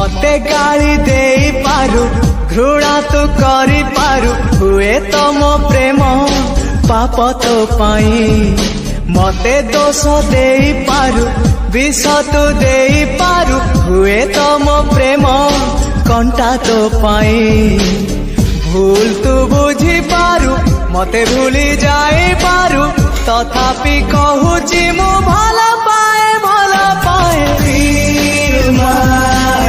मते गाली दे पारु घृणा तू करी पारु हुए तो मो प्रेम पाप तो पाई मते दोष दे पारु विष तू दे पारु हुए तो मो प्रेम कंटा तो पाई भूल तू बुझी पारु मते भूली जाए पारु तथापि कहूची मु भल पाए दिल माँ